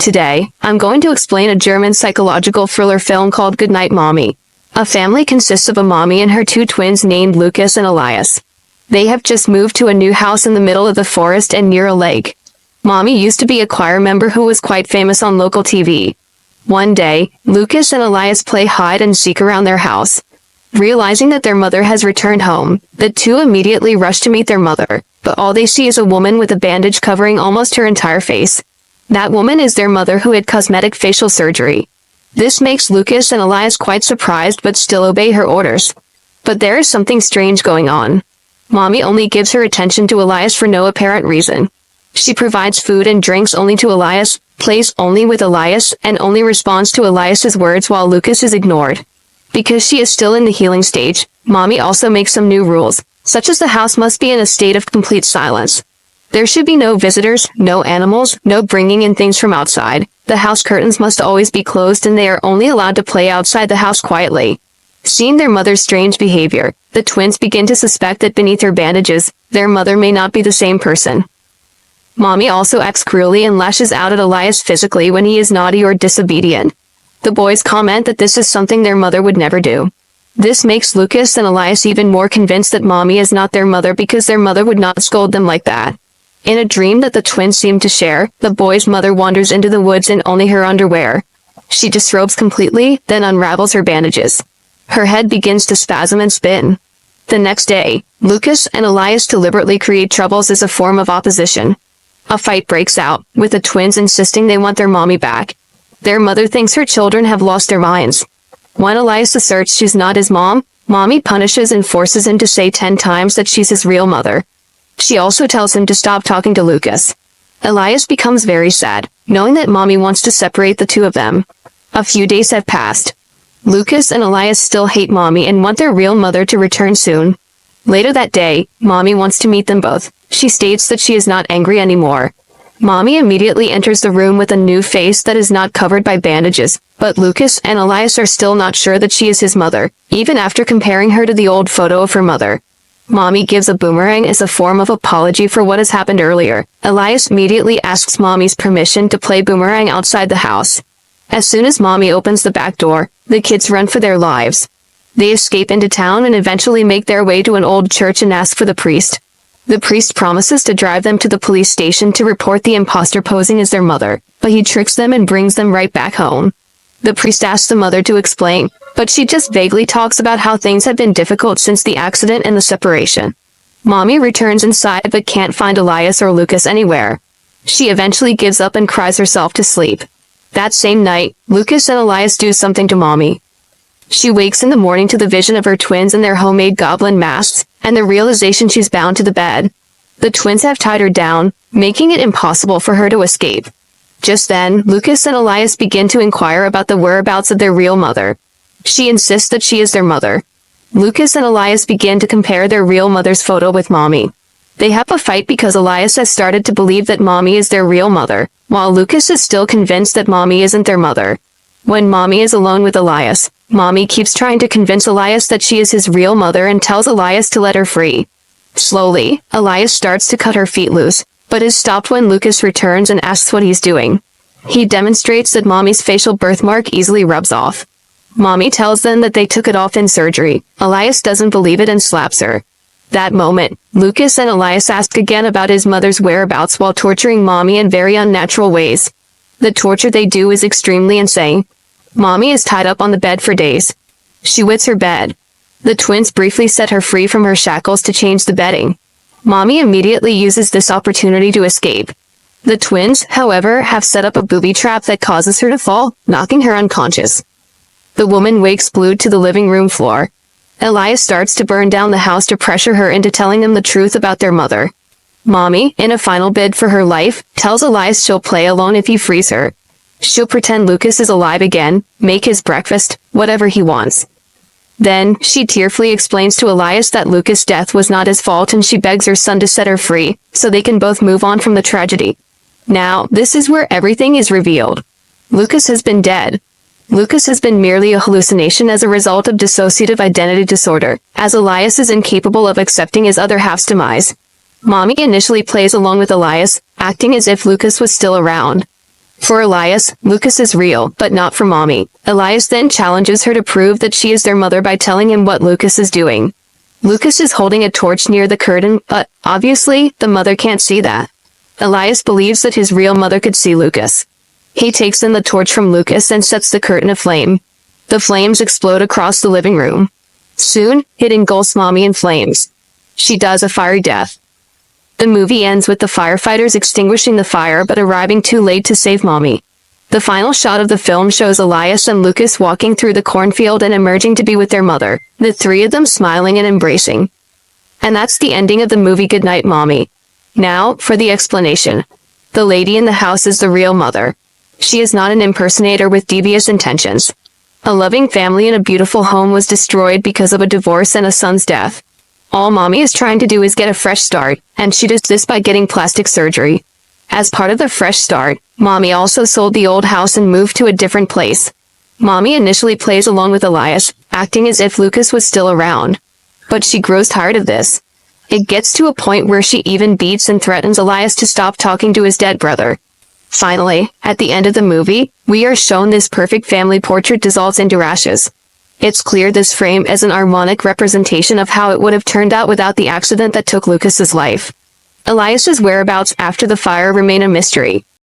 Today, I'm going to explain a German psychological thriller film called Goodnight, Mommy. A family consists of a mommy and her two twins named Lucas and Elias. They have just moved to a new house in the middle of the forest and near a lake. Mommy used to be a choir member who was quite famous on local TV. One day, Lucas and Elias play hide and seek around their house. Realizing that their mother has returned home, the two immediately rush to meet their mother, but all they see is a woman with a bandage covering almost her entire face. That woman is their mother who had cosmetic facial surgery. This makes Lucas and Elias quite surprised but still obey her orders. But there is something strange going on. Mommy only gives her attention to Elias for no apparent reason. She provides food and drinks only to Elias, plays only with Elias, and only responds to Elias's words while Lucas is ignored. Because she is still in the healing stage, Mommy also makes some new rules, such as the house must be in a state of complete silence. There should be no visitors, no animals, no bringing in things from outside. The house curtains must always be closed and they are only allowed to play outside the house quietly. Seeing their mother's strange behavior, the twins begin to suspect that beneath her bandages, their mother may not be the same person. Mommy also acts cruelly and lashes out at Elias physically when he is naughty or disobedient. The boys comment that this is something their mother would never do. This makes Lucas and Elias even more convinced that Mommy is not their mother because their mother would not scold them like that. In a dream that the twins seem to share, the boy's mother wanders into the woods in only her underwear. She disrobes completely, then unravels her bandages. Her head begins to spasm and spin. The next day, Lucas and Elias deliberately create troubles as a form of opposition. A fight breaks out, with the twins insisting they want their mommy back. Their mother thinks her children have lost their minds. When Elias asserts she's not his mom, Mommy punishes and forces him to say 10 times that she's his real mother. She also tells him to stop talking to Lucas. Elias becomes very sad, knowing that Mommy wants to separate the two of them. A few days have passed. Lucas and Elias still hate Mommy and want their real mother to return soon. Later that day, Mommy wants to meet them both. She states that she is not angry anymore. Mommy immediately enters the room with a new face that is not covered by bandages, but Lucas and Elias are still not sure that she is his mother, even after comparing her to the old photo of her mother. Mommy gives a boomerang as a form of apology for what has happened earlier. Elias immediately asks Mommy's permission to play boomerang outside the house. As soon as Mommy opens the back door, the kids run for their lives. They escape into town and eventually make their way to an old church and ask for the priest. The priest promises to drive them to the police station to report the imposter posing as their mother, but he tricks them and brings them right back home. The priest asks the mother to explain, but she just vaguely talks about how things have been difficult since the accident and the separation. Mommy returns inside but can't find Elias or Lucas anywhere. She eventually gives up and cries herself to sleep. That same night, Lucas and Elias do something to Mommy. She wakes in the morning to the vision of her twins in their homemade goblin masks, and the realization she's bound to the bed. The twins have tied her down, making it impossible for her to escape. Just then, Lucas and Elias begin to inquire about the whereabouts of their real mother. She insists that she is their mother. Lucas and Elias begin to compare their real mother's photo with Mommy. They have a fight because Elias has started to believe that Mommy is their real mother, while Lucas is still convinced that Mommy isn't their mother. When Mommy is alone with Elias, Mommy keeps trying to convince Elias that she is his real mother and tells Elias to let her free. Slowly, Elias starts to cut her feet loose, but is stopped when Lucas returns and asks what he's doing. He demonstrates that Mommy's facial birthmark easily rubs off. Mommy tells them that they took it off in surgery. Elias doesn't believe it and slaps her. That moment, Lucas and Elias ask again about his mother's whereabouts while torturing Mommy in very unnatural ways. The torture they do is extremely insane. Mommy is tied up on the bed for days. She wets her bed. The twins briefly set her free from her shackles to change the bedding. Mommy immediately uses this opportunity to escape. The twins, however, have set up a booby trap that causes her to fall, knocking her unconscious. The woman wakes glued to the living room floor. Elias starts to burn down the house to pressure her into telling them the truth about their mother. Mommy, in a final bid for her life, tells Elias she'll play alone if he frees her. She'll pretend Lucas is alive again, make his breakfast, whatever he wants. Then, she tearfully explains to Elias that Lucas' death was not his fault and she begs her son to set her free, so they can both move on from the tragedy. Now, this is where everything is revealed. Lucas has been dead. Lucas has been merely a hallucination as a result of dissociative identity disorder, as Elias is incapable of accepting his other half's demise. Mommy initially plays along with Elias, acting as if Lucas was still around. For Elias, Lucas is real, but not for Mommy. Elias then challenges her to prove that she is their mother by telling him what Lucas is doing. Lucas is holding a torch near the curtain, but obviously, the mother can't see that. Elias believes that his real mother could see Lucas. He takes in the torch from Lucas and sets the curtain aflame. The flames explode across the living room. Soon, it engulfs Mommy in flames. She dies a fiery death. The movie ends with the firefighters extinguishing the fire but arriving too late to save Mommy. The final shot of the film shows Elias and Lucas walking through the cornfield and emerging to be with their mother, the three of them smiling and embracing. And that's the ending of the movie Goodnight, Mommy. Now, for the explanation. The lady in the house is the real mother. She is not an impersonator with devious intentions. A loving family and a beautiful home was destroyed because of a divorce and a son's death. All Mommy is trying to do is get a fresh start, and she does this by getting plastic surgery. As part of the fresh start, Mommy also sold the old house and moved to a different place. Mommy initially plays along with Elias, acting as if Lucas was still around. But she grows tired of this. It gets to a point where she even beats and threatens Elias to stop talking to his dead brother. Finally, at the end of the movie, we are shown this perfect family portrait dissolves into ashes. It's clear this frame is an harmonic representation of how it would have turned out without the accident that took Lucas's life. Elias's whereabouts after the fire remain a mystery.